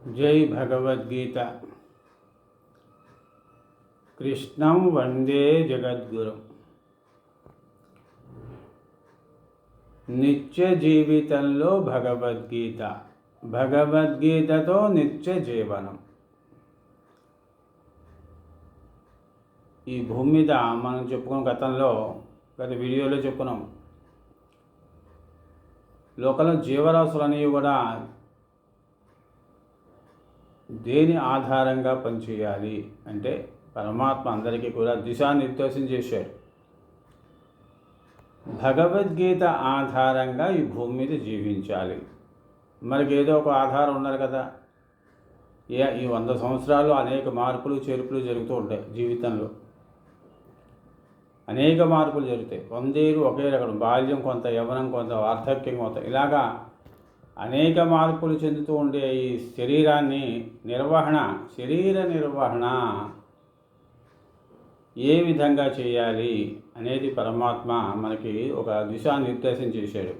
జై భగవద్గీత. కృష్ణం వందే జగద్గురు. నిత్య జీవితంలో భగవద్గీతతో నిత్య జీవనం. ఈ భూమి మీద మనం చెప్పుకున్న గత వీడియోలో చెప్పుకున్నాం, లోకంలో జీవరాశులు అనేవి కూడా దేని ఆధారంగా పనిచేయాలి అంటే పరమాత్మ అందరికీ కూడా దిశానిర్దేశం చేశాడు. భగవద్గీత ఆధారంగా ఈ భూమి మీద జీవించాలి. మనకి ఏదో ఒక ఆధారం ఉండాలి కదా. ఈ 100 సంవత్సరాలు అనేక మార్పులు చేర్పులు జరుగుతూ ఉంటాయి. జీవితంలో అనేక మార్పులు జరుగుతాయి. 100 ఏళ్ళు ఒకే రకం, బాల్యం కొంత, యవ్వనం కొంత, వార్ధక్యం కొంత, ఇలాగా అనేక మార్పులు చెందుతూ ఉండే ఈ శరీర నిర్వహణ ఏ విధంగా చేయాలి అనేది పరమాత్మ మనకి ఒక దిశానిర్దేశం చేశాడు.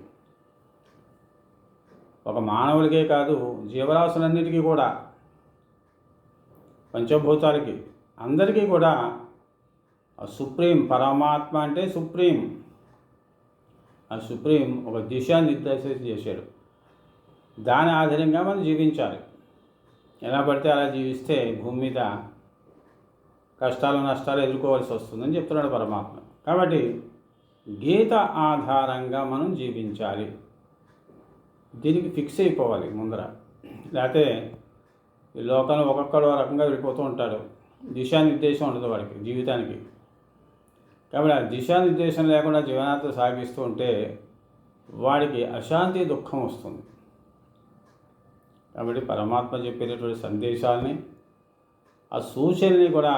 ఒక మానవులకే కాదు, జీవరాశులన్నిటికీ కూడా, పంచభూతాలకి అందరికీ కూడా సుప్రీం పరమాత్మ అంటే సుప్రీం, ఆ సుప్రీం ఒక దిశానిర్దేశం చేశాడు. దాని ఆధారంగా మనం జీవించాలి. ఎలా పడితే అలా జీవిస్తే భూమి మీద కష్టాలు నష్టాలు ఎదుర్కోవాల్సి వస్తుందని చెప్తున్నాడు పరమాత్మ. కాబట్టి గీత ఆధారంగా మనం జీవించాలి. దీనికి ఫిక్స్ అయిపోవాలి ముందర. లేకపోతే ఈ లోకంలో ఒక్కొక్కడు రకంగా వెళ్ళిపోతూ ఉంటాడు. దిశానిర్దేశం ఉండదు వాడికి జీవితానికి. కాబట్టి ఆ దిశానిర్దేశం లేకుండా జీవనాన్ని సాగిస్తూ ఉంటే వాడికి అశాంతి, దుఃఖం వస్తుంది. కాబట్టి పరమాత్మ చెప్పేటటువంటి సందేశాలని, ఆ సూచనని కూడా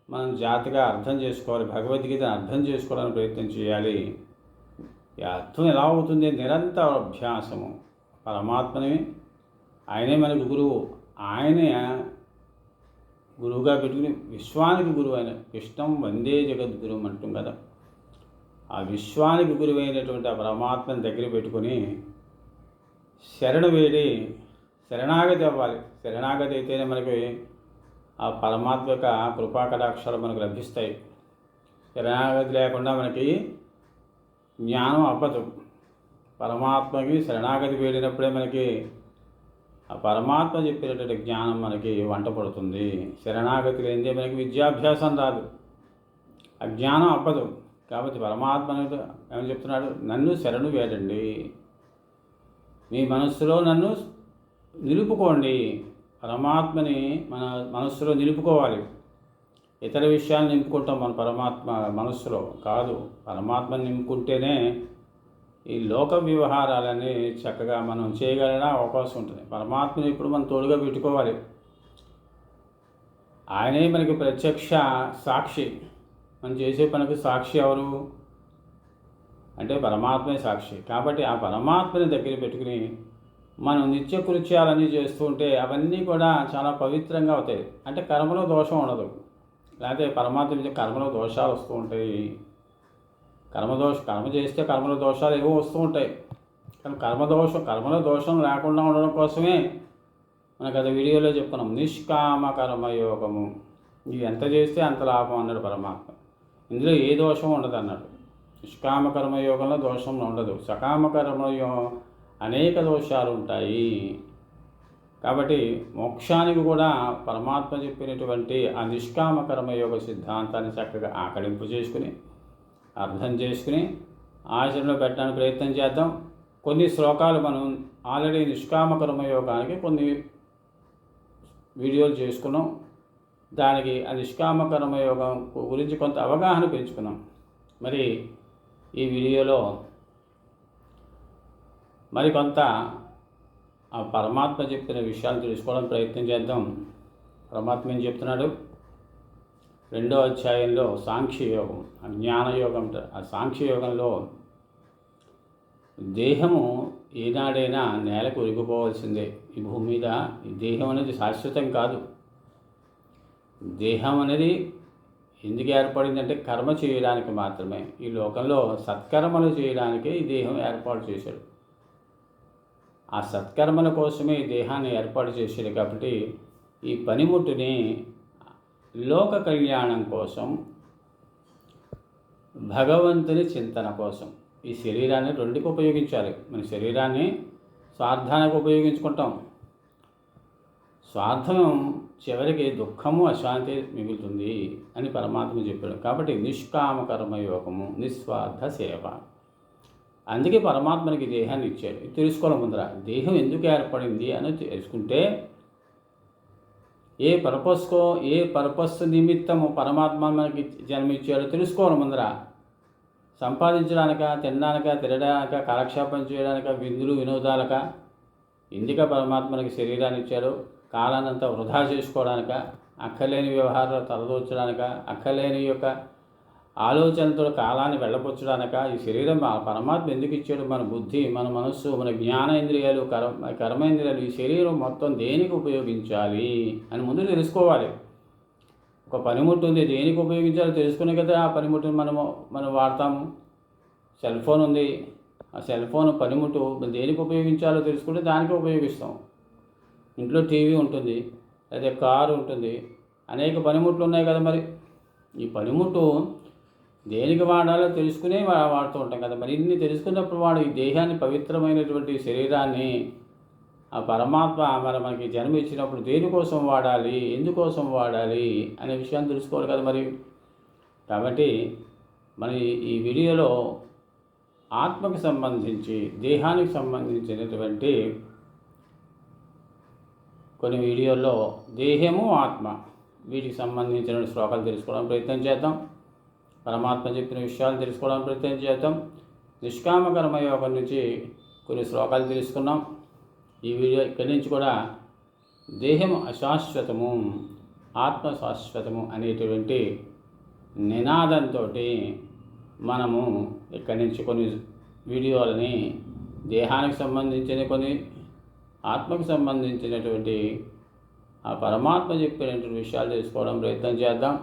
మనం జాగ్రత్తగా అర్థం చేసుకోవాలి. భగవద్గీతను అర్థం చేసుకోవడానికి ప్రయత్నం చేయాలి. ఈ అర్థం ఎలా అవుతుంది? నిరంతర అభ్యాసము. పరమాత్మని ఆయనే మనకు గురువు. ఆయనే గురువుగా పెట్టుకుని విశ్వానికి గురువు అయిన కృష్ణం వందే జగద్గురు అంటాం కదా. ఆ విశ్వానికి గురువు అయినటువంటి ఆ పరమాత్మని దగ్గర పెట్టుకుని శరణు వేడి శరణాగతి అవ్వాలి. శరణాగతి అయితేనే మనకి ఆ పరమాత్మ యొక్క కృపా కటాక్షాలు మనకు లభిస్తాయి. శరణాగతి లేకుండా మనకి జ్ఞానం అవ్వదు. పరమాత్మకి శరణాగతి వేడినప్పుడే మనకి ఆ పరమాత్మ చెప్పినటువంటి జ్ఞానం మనకి వంట పడుతుంది. శరణాగతి లేనిదే మనకి విద్యాభ్యాసం రాదు, ఆ జ్ఞానం అవ్వదు. కాబట్టి పరమాత్మ ఏమని చెప్తున్నాడు? నన్ను శరణు వేడండి, మీ మనస్సులో నన్ను నిలుపుకోండి. పరమాత్మని మన మనస్సులో నిలుపుకోవాలి. ఇతర విషయాలు నింపుకుంటాం మన పరమాత్మ మనస్సులో కాదు. పరమాత్మని నింపుకుంటేనే ఈ లోక వ్యవహారాలన్నీ చక్కగా మనం చేయగలన అవకాశం ఉంటుంది. పరమాత్మని ఇప్పుడు మనం తోడుగా పెట్టుకోవాలి. ఆయనే మనకి ప్రత్యక్ష సాక్షి. మనం చేసే పనికి సాక్షి ఎవరు అంటే పరమాత్మే సాక్షి. కాబట్టి ఆ పరమాత్మని దగ్గర పెట్టుకుని మనం నిత్య కృత్యాలన్నీ చేస్తూ ఉంటే అవన్నీ కూడా చాలా పవిత్రంగా అవుతాయి. అంటే కర్మలో దోషం ఉండదు. లేకపోతే పరమాత్మ మీద కర్మలో దోషాలు వస్తూ ఉంటాయి. కర్మ చేస్తే కర్మలో దోషాలు ఏవో వస్తూ ఉంటాయి. కానీ కర్మలో దోషం లేకుండా ఉండడం కోసమే మనకు అది వీడియోలో చెప్పుకున్నాం. నిష్కామ కర్మయోగము. ఇది ఎంత చేస్తే అంత లాభం అన్నాడు పరమాత్మ. ఇందులో ఏ దోషం ఉండదు అన్నాడు. నిష్కామ కర్మయోగంలో దోషం ఉండదు. సకామ కర్మయోగం అనేక దోషాలు ఉంటాయి. కాబట్టి మోక్షానికి కూడా పరమాత్మ చెప్పినటువంటి ఆ నిష్కామ కర్మయోగ సిద్ధాంతాన్ని చక్కగా ఆకలింపు చేసుకుని, అర్థం చేసుకుని ఆచరణలో పెట్టడానికి ప్రయత్నం చేద్దాం. కొన్ని శ్లోకాలు మనం ఆల్రెడీ నిష్కామ కర్మయోగానికి కొన్ని వీడియోలు చేసుకున్నాం. దానికి ఆ నిష్కామ కర్మయోగం గురించి కొంత అవగాహన పెంచుకున్నాం. మరి ఈ వీడియోలో మరికొంత ఆ పరమాత్మ చెప్పిన విషయాలు తెలుసుకోవడం ప్రయత్నం చేద్దాం. పరమాత్మ ఏం చెప్తున్నాడు? 2వ అధ్యాయంలో సాంఖ్యయోగం, జ్ఞానయోగం. ఆ సాంఖ్యయోగంలో దేహము ఏనాడైనా నేలకు ఒరిగిపోవాల్సిందే. ఈ భూమి మీద ఈ దేహం అనేది శాశ్వతం కాదు. దేహం అనేది ఎందుకు ఏర్పడిందంటే కర్మ చేయడానికి మాత్రమే. ఈ లోకంలో సత్కర్మలు చేయడానికే ఈ దేహం ఏర్పాటు చేశాడు. ఆ సత్కర్మల కోసమే ఈ దేహాన్ని ఏర్పాటు చేశాడు. కాబట్టి ఈ పనిముట్టుని లోక కళ్యాణం కోసం, భగవంతుని చింతన కోసం ఈ శరీరాన్ని రెండుకి ఉపయోగించాలి. మన శరీరాన్ని స్వార్థానికి ఉపయోగించుకుంటాం. స్వార్థం చివరికి దుఃఖము, అశాంతి మిగులుతుంది అని పరమాత్మ చెప్పాడు. కాబట్టి నిష్కామ కర్మయోగము, నిస్వార్థ సేవ. అందుకే పరమాత్మనికి దేహాన్ని ఇచ్చాడు. తెలుసుకోవాలి ముందర దేహం ఎందుకు ఏర్పడింది అని తెలుసుకుంటే, ఏ పర్పస్ నిమిత్తము పరమాత్మ మనకి జన్మించాడో తెలుసుకోవాలి ముందర. సంపాదించడానిక, తినడానిక, తిరగడానిక, కాలక్షేపం చేయడానిక, విందులు వినోదాలక, ఎందుక పరమాత్మ మనకి శరీరాన్ని ఇచ్చాడు? కాలాన్నంతా వృధా చేసుకోవడానిక, అక్కర్లేని వ్యవహారాలు తలదూర్చడానిక, అక్కర్లేని యొక్క ఆలోచనతో కాలాన్ని వెళ్ళపుచ్చడానిక ఈ శరీరం పరమాత్మ ఎందుకు ఇచ్చాడు? మన బుద్ధి, మన మనస్సు, మన జ్ఞానేంద్రియాలు, కర్మేంద్రియాలు, ఈ శరీరం మొత్తం దేనికి ఉపయోగించాలి అని ముందు తెలుసుకోవాలి. ఒక పనిముట్టు ఉంది, దేనికి ఉపయోగించాలో తెలుసుకునే కదా ఆ పనిముట్టుని మనం వాడతాము. సెల్ ఫోన్ ఉంది, ఆ సెల్ ఫోన్ పనిముట్టు దేనికి ఉపయోగించాలో తెలుసుకుంటే దానికి ఉపయోగిస్తాం. ఇంట్లో టీవీ ఉంటుంది, లేదా కారు ఉంటుంది, అనేక పనిముట్లు ఉన్నాయి కదా. మరి ఈ పనిముట్టు దేనికి వాడాలో తెలుసుకునే వాడుతూ ఉంటాం కదా. మరి ఇన్ని తెలుసుకున్నప్పుడు వాడు ఈ దేహాన్ని, పవిత్రమైనటువంటి శరీరాన్ని ఆ పరమాత్మ మనకి జన్మ ఇచ్చినప్పుడు దేనికోసం వాడాలి, ఎందుకోసం వాడాలి అనే విషయాన్ని తెలుసుకోవాలి కదా మరి. కాబట్టి మన ఈ వీడియోలో ఆత్మకు సంబంధించి, దేహానికి సంబంధించినటువంటి కొన్ని వీడియోల్లో దేహము, ఆత్మ వీటికి సంబంధించిన శ్లోకాలు తెలుసుకోవడానికి ప్రయత్నం చేద్దాం. పరమాత్మ చెప్పిన విషయాలు తెలుసుకోవడానికి ప్రయత్నం చేద్దాం. నిష్కామ కర్మయోగం నుంచి కొన్ని శ్లోకాలు తెలుసుకున్నాం. ఈ వీడియో ఇక్కడి నుంచి కూడా దేహం అశాశ్వతము, ఆత్మ శాశ్వతము అనేటువంటి నినాదంతో మనము ఇక్కడి నుంచి కొన్ని వీడియోలని దేహానికి సంబంధించిన, కొన్ని ఆత్మకు సంబంధించినటువంటి ఆ పరమాత్మ చెప్పినటువంటి విషయాలు తెలుసుకోవడం ప్రయత్నం చేద్దాం.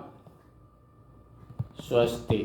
స్వస్తి.